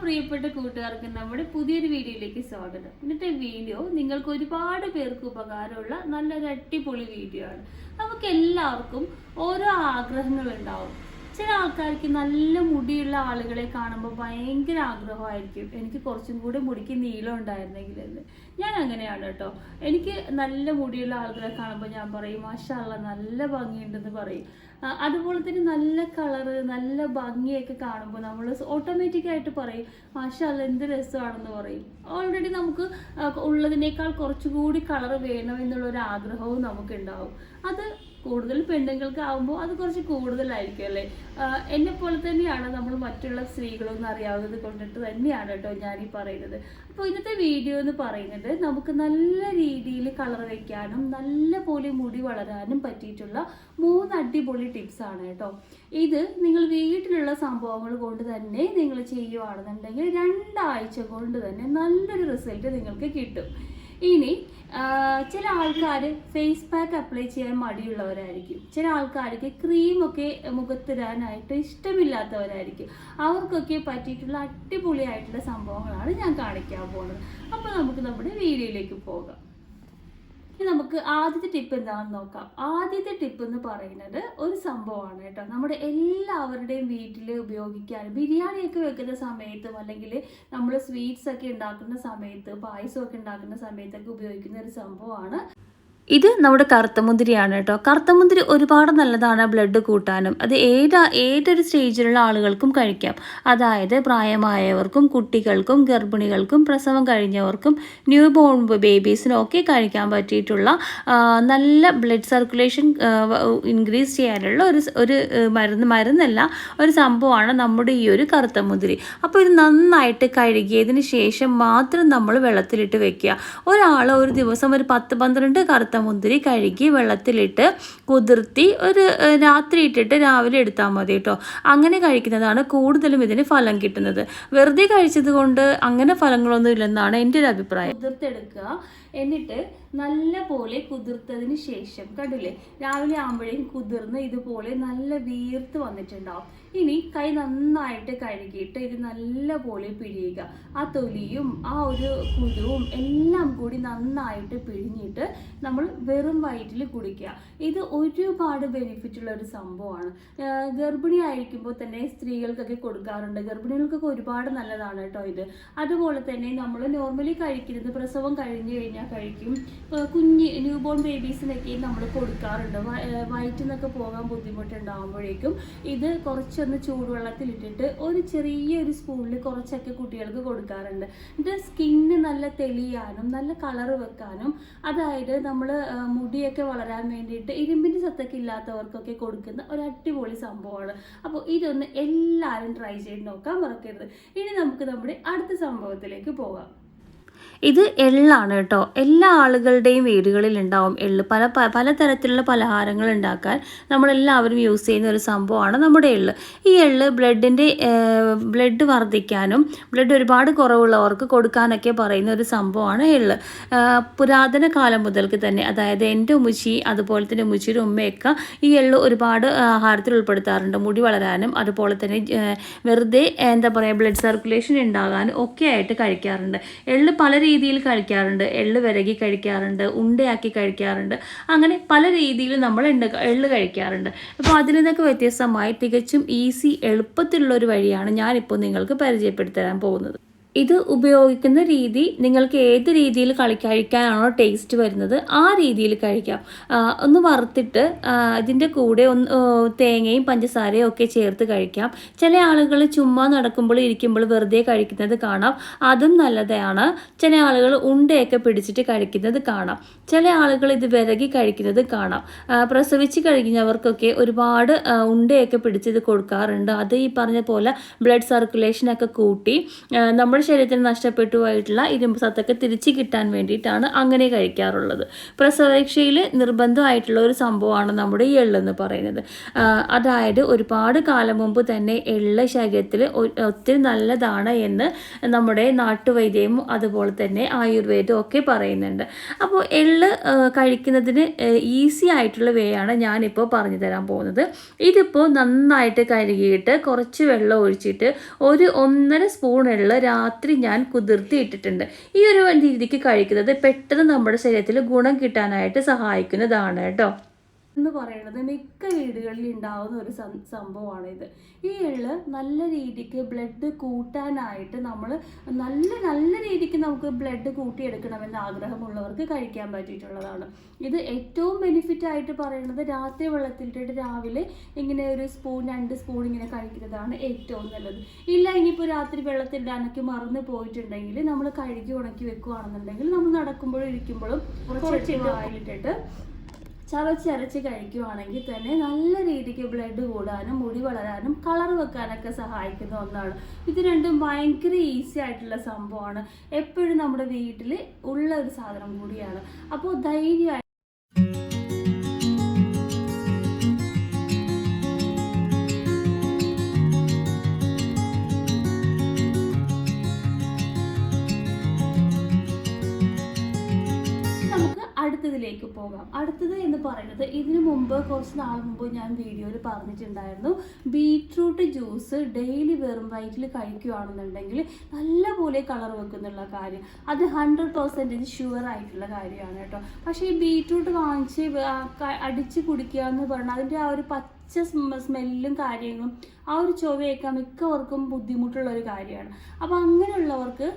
പ്രിയപ്പെട്ട കൂട്ടുകാർക്ക് നമ്മുടെ പുതിയൊരു വീഡിയോയിലേക്ക് സ്വാഗതം. ഇന്നത്തെ വീഡിയോ നിങ്ങൾക്ക് ഒരുപാട് പേർക്ക് ഉപകാരമുള്ള നല്ലൊരു അടിപൊളി വീഡിയോ ആണ്. നമുക്ക് എല്ലാവർക്കും ഓരോ ആഗ്രഹങ്ങൾ ഉണ്ടാവും. ചില ആൾക്കാർക്ക് നല്ല മുടിയുള്ള ആളുകളെ കാണുമ്പോൾ ഭയങ്കര ആഗ്രഹമായിരിക്കും, എനിക്ക് കുറച്ചും കൂടി മുടിക്ക് നീളം ഉണ്ടായിരുന്നെങ്കിലെന്ന്. ഞാൻ അങ്ങനെയാണ് കേട്ടോ. എനിക്ക് നല്ല മുടിയുള്ള ആളുകളെ കാണുമ്പോൾ ഞാൻ പറയും മാഷാ അല്ലാ നല്ല ഭംഗിയുണ്ടെന്ന് പറയും. അതുപോലെ തന്നെ നല്ല കളറ് നല്ല ഭംഗിയൊക്കെ കാണുമ്പോൾ നമ്മൾ ഓട്ടോമാറ്റിക്കായിട്ട് പറയും മാഷാ അല്ലാ എന്ത് രസമാണെന്ന് പറയും. ഓൾറെഡി നമുക്ക് ഉള്ളതിനേക്കാൾ കുറച്ചുകൂടി കളർ വേണം എന്നുള്ളൊരു ആഗ്രഹവും നമുക്കുണ്ടാവും. അത് കൂടുതൽ പെണ്ണുങ്ങൾക്ക് ആകുമ്പോൾ അത് കുറച്ച് കൂടുതലായിരിക്കും അല്ലേ. എന്നെ പോലെ തന്നെയാണ് നമ്മൾ മറ്റുള്ള സ്ത്രീകളൊന്നും അറിയാവുന്നത് കൊണ്ടിട്ട് തന്നെയാണ് കേട്ടോ ഞാനീ പറയുന്നത്. അപ്പോൾ ഇന്നത്തെ വീഡിയോ എന്ന് പറയുന്നത് നമുക്ക് നല്ല രീതിയിൽ കളർ വയ്ക്കാനും നല്ല പോലെ മുടി വളരാനും പറ്റിയിട്ടുള്ള 3 അടിപൊളി ടിപ്സ് ആണ് കേട്ടോ. ഇത് നിങ്ങൾ വീട്ടിലുള്ള സംഭവങ്ങൾ കൊണ്ട് തന്നെ നിങ്ങൾ ചെയ്യുകയാണെന്നുണ്ടെങ്കിൽ 2 ആഴ്ച കൊണ്ട് തന്നെ നല്ലൊരു റിസൾട്ട് നിങ്ങൾക്ക് കിട്ടും. ഇനി ചില ആൾക്കാർ ഫേസ് പാക്ക് അപ്ലൈ ചെയ്യാൻ മടിയുള്ളവരായിരിക്കും. ചില ആൾക്കാർക്ക് ക്രീമൊക്കെ മുഖത്തിടാനായിട്ട് ഇഷ്ടമില്ലാത്തവരായിരിക്കും. അവർക്കൊക്കെ പറ്റിയിട്ടുള്ള അടിപൊളിയായിട്ടുള്ള സംഭവങ്ങളാണ് ഞാൻ കാണിക്കാൻ പോകുന്നത്. അപ്പോൾ നമുക്ക് നമ്മുടെ വീഡിയോയിലേക്ക് പോകാം. ഇനി നമുക്ക് ആദ്യത്തെ ടിപ്പ് എന്താണെന്ന് നോക്കാം. ആദ്യത്തെ ടിപ്പ് എന്ന് പറയുന്നത് ഒരു സംഭവമാണ് കേട്ടോ. നമ്മുടെ എല്ലാവരുടെയും വീട്ടിൽ ഉപയോഗിക്കാൻ ബിരിയാണിയൊക്കെ വെക്കുന്ന സമയത്തും അല്ലെങ്കിൽ നമ്മൾ സ്വീറ്റ്സ് ഒക്കെ ഉണ്ടാക്കുന്ന സമയത്ത് പായസമൊക്കെ ഉണ്ടാക്കുന്ന സമയത്തൊക്കെ ഉപയോഗിക്കുന്ന ഒരു സംഭവമാണ്. ഇത് നമ്മുടെ കറുത്തമുന്തിരിയാണ് കേട്ടോ. കറുത്തമുന്തിരി ഒരുപാട് നല്ലതാണ് ബ്ലഡ് കൂട്ടാനും. അത് ഏതൊരു സ്റ്റേജിലുള്ള ആളുകൾക്കും കഴിക്കാം. അതായത് പ്രായമായവർക്കും കുട്ടികൾക്കും ഗർഭിണികൾക്കും പ്രസവം കഴിഞ്ഞവർക്കും ന്യൂ ബോൺ ബേബീസിനും ഒക്കെ കഴിക്കാൻ പറ്റിയിട്ടുള്ള നല്ല ബ്ലഡ് സർക്കുലേഷൻ ഇൻക്രീസ് ചെയ്യാനുള്ള ഒരു മരുന്നല്ല ഒരു സംഭവമാണ് നമ്മുടെ ഈ ഒരു കറുത്തമുന്തിരി. അപ്പോൾ ഇത് നന്നായിട്ട് കഴുകിയതിന് ശേഷം മാത്രം നമ്മൾ വെള്ളത്തിലിട്ട് വെക്കുക. ഒരാൾ ഒരു ദിവസം ഒരു 10-12 മുന്തിരി കഴുകി വെള്ളത്തിലിട്ട് കുതിർത്തി ഒരു രാത്രി ഇട്ടിട്ട് രാവിലെ എടുത്താൽ മതി കേട്ടോ. അങ്ങനെ കഴിക്കുന്നതാണ് കൂടുതലും ഇതിന് ഫലം കിട്ടുന്നത്. വെറുതെ കഴിച്ചത് കൊണ്ട് അങ്ങനെ ഫലങ്ങളൊന്നും ഇല്ലെന്നാണ് എൻ്റെ ഒരു അഭിപ്രായം. കുതിർത്തെടുക്കുക, എന്നിട്ട് നല്ല പോലെ കുതിർത്തതിന് ശേഷം കണ്ടില്ലേ രാവിലെ ആകുമ്പോഴേക്കും കുതിർന്ന് ഇതുപോലെ നല്ല വീർത്ത് വന്നിട്ടുണ്ടാവും. ഇനി കൈ നന്നായിട്ട് കഴുകിയിട്ട് ഇത് നല്ല പോലെ പിഴിയുക. ആ തൊലിയും ആ ഒരു കുരുവും എല്ലാം കൂടി നന്നായിട്ട് പിഴിഞ്ഞിട്ട് നമ്മൾ വെറും വയറ്റിൽ കുടിക്കുക. ഇത് ഒരുപാട് ബെനിഫിറ്റ് ഉള്ള ഒരു സംഭവമാണ്. ഗർഭിണി ആയിരിക്കുമ്പോൾ തന്നെ സ്ത്രീകൾക്കൊക്കെ കൊടുക്കാറുണ്ട്. ഗർഭിണികൾക്കൊക്കെ ഒരുപാട് നല്ലതാണ് കേട്ടോ ഇത്. അതുപോലെ തന്നെ നമ്മൾ നോർമലി കഴിക്കുന്നത് പ്രസവം കഴിഞ്ഞ് കഴിഞ്ഞാൽ കഴിക്കും. കുഞ്ഞ് ന്യൂ ബോൺ ബേബീസിനൊക്കെ നമ്മൾ കൊടുക്കാറുണ്ട്. വയറ്റിൽ നിന്നൊക്കെ പോകാൻ ബുദ്ധിമുട്ടുണ്ടാകുമ്പോഴേക്കും ഇത് കുറച്ചൊന്ന് ചൂടുവെള്ളത്തിലിട്ടിട്ട് ഒരു ചെറിയൊരു സ്പൂണിൽ കുറച്ചൊക്കെ കുട്ടികൾക്ക് കൊടുക്കാറുണ്ട്. ഇത് സ്കിന്ന് നല്ല തെളിയാനും നല്ല കളറ് വെക്കാനും അതായത് നമ്മൾ മുടിയൊക്കെ വളരാൻ വേണ്ടിയിട്ട് ഇരുമ്പിൻ്റെ സത്തൊക്കെ ഇല്ലാത്തവർക്കൊക്കെ കൊടുക്കുന്ന ഒരു അടിപൊളി സംഭവമാണ്. അപ്പോൾ ഇതൊന്ന് എല്ലാവരും ട്രൈ ചെയ്ത് നോക്കാൻ മറക്കരുത്. ഇനി നമുക്ക് നമ്മുടെ അടുത്ത സംഭവത്തിലേക്ക് പോകാം. ഇത് എള്ളാണ് കേട്ടോ. എല്ലാ ആളുകളുടെയും വീടുകളിൽ ഉണ്ടാവും എള്ള്. പലതരത്തിലുള്ള പലഹാരങ്ങൾ ഉണ്ടാക്കാൻ നമ്മളെല്ലാവരും യൂസ് ചെയ്യുന്ന ഒരു സംഭവമാണ് നമ്മുടെ എള്ള്. ഈ എള്ള് ബ്ലഡ് വർദ്ധിക്കാനും ബ്ലഡ് ഒരുപാട് കുറവുള്ളവർക്ക് കൊടുക്കാനൊക്കെ പറയുന്ന ഒരു സംഭവമാണ് എള്ള്. പുരാതന കാലം മുതൽക്ക് തന്നെ അതായത് എൻ്റെ ഉമ്മച്ചി അതുപോലെ തന്നെ ഉമ്മച്ചിയുടെ ഉമ്മയൊക്കെ ഈ എള്ള് ഒരുപാട് ആഹാരത്തിൽ ഉൾപ്പെടുത്താറുണ്ട്. മുടി വളരാനും അതുപോലെ തന്നെ വെറുതെ ബ്ലഡ് സർക്കുലേഷൻ ഉണ്ടാകാനും ഒക്കെ ആയിട്ട് കഴിക്കാറുണ്ട്. എള്ള് പല രീതിയിൽ കഴിക്കാറുണ്ട്. എള്ള് വിരകി കഴിക്കാറുണ്ട്, ഉണ്ടയാക്കി കഴിക്കാറുണ്ട്. അങ്ങനെ പല രീതിയിൽ നമ്മൾ എള്ള് കഴിക്കാറുണ്ട്. അപ്പോൾ അതിൽ നിന്നൊക്കെ വ്യത്യസ്തമായി തികച്ചും ഈസി എളുപ്പത്തിലുള്ള ഒരു വഴിയാണ് ഞാനിപ്പോൾ നിങ്ങൾക്ക് പരിചയപ്പെടുത്താൻ പോകുന്നത്. ഇത് ഉപയോഗിക്കുന്ന രീതി നിങ്ങൾക്ക് ഏത് രീതിയിൽ കഴിക്കാനാണോ ടേസ്റ്റ് വരുന്നത് ആ രീതിയിൽ കഴിക്കാം. ഒന്ന് വറുത്തിട്ട് ഇതിൻ്റെ കൂടെ തേങ്ങയും പഞ്ചസാരയും ഒക്കെ ചേർത്ത് കഴിക്കാം. ചില ആളുകൾ ചുമ്മാ നടക്കുമ്പോൾ ഇരിക്കുമ്പോൾ വെറുതെ കഴിക്കുന്നത് കാണാം, അതും നല്ലതാണ്. ചില ആളുകൾ ഉണ്ടയൊക്കെ പിടിച്ചിട്ട് കഴിക്കുന്നത് കാണാം. ചില ആളുകൾ ഇത് വിരകി കഴിക്കുന്നത് കാണാം. പ്രസവിച്ച് കഴിഞ്ഞവർക്കൊക്കെ ഒരുപാട് ഉണ്ടയൊക്കെ പിടിച്ചിത് കൊടുക്കാറുണ്ട്. അത് ഈ പറഞ്ഞ പോലെ ബ്ലഡ് സർക്കുലേഷനൊക്കെ കൂട്ടി നമ്മൾ നമ്മുടെ ശരീരത്തിൽ നഷ്ടപ്പെട്ടു പോയിട്ടുള്ള ഇരുമ്പ് സത്തൊക്കെ തിരിച്ചു കിട്ടാൻ വേണ്ടിയിട്ടാണ് അങ്ങനെ കഴിക്കാറുള്ളത്. പ്രസവരക്ഷയിൽ നിർബന്ധമായിട്ടുള്ള ഒരു സംഭവമാണ് നമ്മുടെ ഈ എള്ളെന്ന് പറയുന്നത്. അതായത് ഒരുപാട് കാലം മുമ്പ് തന്നെ എള്ള് ശരീരത്തിൽ ഒത്തിരി നല്ലതാണ് എന്ന് നമ്മുടെ നാട്ടുവൈദ്യവും അതുപോലെ തന്നെ ആയുർവേദവും ഒക്കെ പറയുന്നുണ്ട്. അപ്പോൾ എള്ള് കഴിക്കുന്നതിന് ഈസി ആയിട്ടുള്ള വേ ആണ് ഞാനിപ്പോൾ പറഞ്ഞു തരാൻ പോകുന്നത്. ഇതിപ്പോൾ നന്നായിട്ട് കഴുകിയിട്ട് കുറച്ച് വെള്ളം ഒഴിച്ചിട്ട് 1.5 സ്പൂൺ എള്ള് രാത്രി ഞാൻ കുതിർത്തി ഇട്ടിട്ടുണ്ട്. ഈ ഒരു രീതിക്ക് കഴിക്കുന്നത് പെട്ടെന്ന് നമ്മുടെ ശരീരത്തിൽ ഗുണം കിട്ടാനായിട്ട് സഹായിക്കുന്നതാണ് കേട്ടോ. എന്ന് പറയുന്നത് മിക്ക വീടുകളിൽ ഉണ്ടാവുന്ന ഒരു സംഭവമാണ് ഇത്. ഈ എള്ള് നല്ല രീതിക്ക് ബ്ലഡ് കൂട്ടാനായിട്ട് നമ്മൾ നല്ല രീതിക്ക് നമുക്ക് ബ്ലഡ് കൂട്ടിയെടുക്കണമെന്ന് ആഗ്രഹമുള്ളവർക്ക് കഴിക്കാൻ പറ്റിയിട്ടുള്ളതാണ്. ഇത് ഏറ്റവും ബെനിഫിറ്റ് ആയിട്ട് പറയുന്നത് രാത്രി വെള്ളത്തിലിട്ടിട്ട് രാവിലെ ഇങ്ങനെ ഒരു സ്പൂൺ 2 സ്പൂൺ ഇങ്ങനെ കഴിക്കുന്നതാണ് ഏറ്റവും നല്ലത്. ഇല്ല ഇനിയിപ്പോൾ രാത്രി വെള്ളത്തിലിടാനൊക്കെ മറന്നു പോയിട്ടുണ്ടെങ്കിൽ നമ്മൾ കഴുകി ഉണക്കി വെക്കുകയാണെന്നുണ്ടെങ്കിൽ നമ്മൾ നടക്കുമ്പോഴും ഇരിക്കുമ്പോഴും കുറച്ച് വായിലിട്ടിട്ട് ചവച്ചരച്ച് കഴിക്കുവാണെങ്കിൽ തന്നെ നല്ല രീതിക്ക് ബ്ലഡ് കൂടാനും മുടി വളരാനും കളർ വെക്കാനൊക്കെ സഹായിക്കുന്ന ഒന്നാണ്. ഇത് രണ്ടും ഭയങ്കര ഈസി ആയിട്ടുള്ള സംഭവമാണ്. എപ്പോഴും നമ്മുടെ വീട്ടിൽ ഉള്ള ഒരു സാധനം കൂടിയാണ്. അപ്പോൾ ധൈര്യമായി അടുത്തതിലേക്ക് പോകാം. അടുത്തത് എന്ന് പറയുന്നത് ഇതിനു മുമ്പ് കുറച്ച് നാൾ മുമ്പ് ഞാൻ വീഡിയോയിൽ പറഞ്ഞിട്ടുണ്ടായിരുന്നു, ബീട്രൂട്ട് ജ്യൂസ് ഡെയിലി വെറും വയറ്റിൽ കഴിക്കുകയാണെന്നുണ്ടെങ്കിൽ നല്ലപോലെ കളർ വെക്കുന്നുള്ള കാര്യം. അത് 100% ഷുവർ ആയിട്ടുള്ള കാര്യമാണ് കേട്ടോ. പക്ഷേ ഈ ബീട്രൂട്ട് വാങ്ങിച്ച് അടിച്ച് കുടിക്കുക എന്ന് പറഞ്ഞാൽ അതിൻ്റെ ആ ഒരു പച്ച സ്മെല്ലും കാര്യങ്ങളും ആ ഒരു ചൊവയൊക്കെ മിക്കവർക്കും ബുദ്ധിമുട്ടുള്ള ഒരു കാര്യമാണ്. അപ്പോൾ അങ്ങനെയുള്ളവർക്ക്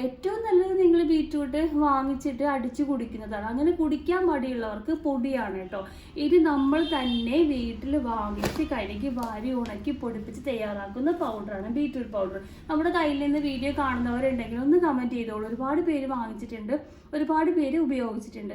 ഏറ്റവും നല്ലത് നിങ്ങൾ ബീറ്റ്റൂട്ട് വാങ്ങിച്ചിട്ട് അടിച്ച് കുടിക്കുന്നതാണ്. അങ്ങനെ കുടിക്കാൻ മടിയുള്ളവർക്ക് പൊടിയാണ് കേട്ടോ. ഇത് നമ്മൾ തന്നെ വീട്ടിൽ വാങ്ങിച്ച് കഴുകി വാരി ഉണക്കി പൊടിപ്പിച്ച് തയ്യാറാക്കുന്ന പൗഡറാണ് ബീറ്റ്റൂട്ട് പൗഡർ. നമ്മുടെ കയ്യിൽ നിന്ന് വീഡിയോ കാണുന്നവരുണ്ടെങ്കിൽ ഒന്ന് കമൻറ്റ് ചെയ്തോളൂ. ഒരുപാട് പേര് വാങ്ങിച്ചിട്ടുണ്ട്, ഒരുപാട് പേര് ഉപയോഗിച്ചിട്ടുണ്ട്.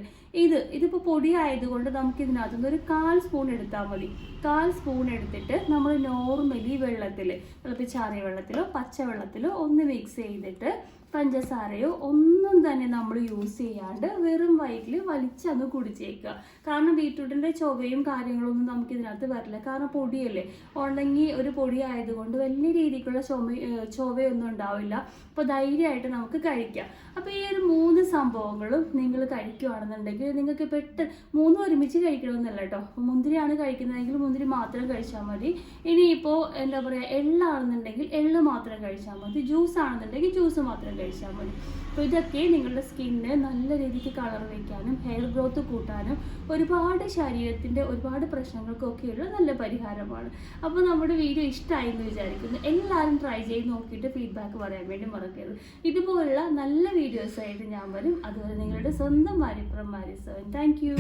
ഇതിപ്പോൾ പൊടി ആയതുകൊണ്ട് നമുക്ക് ഇതിനകത്തുനിന്ന് ഒരു 1/4 സ്പൂൺ എടുത്താൽ മതി. 1/4 സ്പൂൺ എടുത്തിട്ട് നമ്മൾ നോർമലി വെള്ളത്തിൽ തിളപ്പിച്ചാറിയ വെള്ളത്തിലോ പച്ചവെള്ളത്തിലോ ഒന്ന് മിക്സ് ചെയ്തിട്ട് പഞ്ചസാരയോ ഒന്നും തന്നെ നമ്മൾ യൂസ് ചെയ്യാണ്ട് വെറും വയറ്റിൽ വലിച്ചങ്ങ് കുടിച്ചേക്കുക. കാരണം ബീറ്റ്റൂട്ടിൻ്റെ ചൊവയും കാര്യങ്ങളൊന്നും നമുക്ക് ഇതിനകത്ത് വരില്ല. കാരണം പൊടിയല്ലേ, ഉണങ്ങി ഒരു പൊടി ആയതുകൊണ്ട് വലിയ രീതിക്കുള്ള ചൊവയൊന്നും ഉണ്ടാവില്ല. അപ്പോൾ ധൈര്യമായിട്ട് നമുക്ക് കഴിക്കാം. അപ്പോൾ ഈ ഒരു 3 സംഭവങ്ങളും നിങ്ങൾ കഴിക്കുകയാണെന്നുണ്ടെങ്കിൽ നിങ്ങൾക്ക് പെട്ടെന്ന് 3 ഒരുമിച്ച് കഴിക്കണമെന്നല്ല കേട്ടോ. മുന്തിരിയാണ് കഴിക്കുന്നതെങ്കിൽ മുന്തിരി മാത്രം കഴിച്ചാൽ മതി. ഇനിയിപ്പോൾ എന്താ പറയുക, എള്ളാണെന്നുണ്ടെങ്കിൽ എള്ള് മാത്രം കഴിച്ചാൽ മതി. ജ്യൂസ് ആണെന്നുണ്ടെങ്കിൽ ജ്യൂസ് മാത്രം കഴിച്ചാൽ മതി. അപ്പോൾ ഇതൊക്കെ നിങ്ങളുടെ സ്കിന്നിന് നല്ല രീതിക്ക് കളർ വയ്ക്കാനും ഹെയർ ഗ്രോത്ത് കൂട്ടാനും ഒരുപാട് ശരീരത്തിൻ്റെ ഒരുപാട് പ്രശ്നങ്ങൾക്കൊക്കെയുള്ള നല്ല പരിഹാരമാണ്. അപ്പോൾ നമ്മുടെ വീഡിയോ ഇഷ്ടമായി എന്ന് വിചാരിക്കുന്നു. എല്ലാവരും ട്രൈ ചെയ്ത് നോക്കിയിട്ട് ഫീഡ്ബാക്ക് പറയാൻ വേണ്ടി മറക്കരുത്. ഇതുപോലുള്ള നല്ല വീഡിയോസായിട്ട് ഞാൻ വരും. അതുവരെ നിങ്ങളുടെ സ്വന്തം മാരി ഫ്രം മാരി 7. Thank you.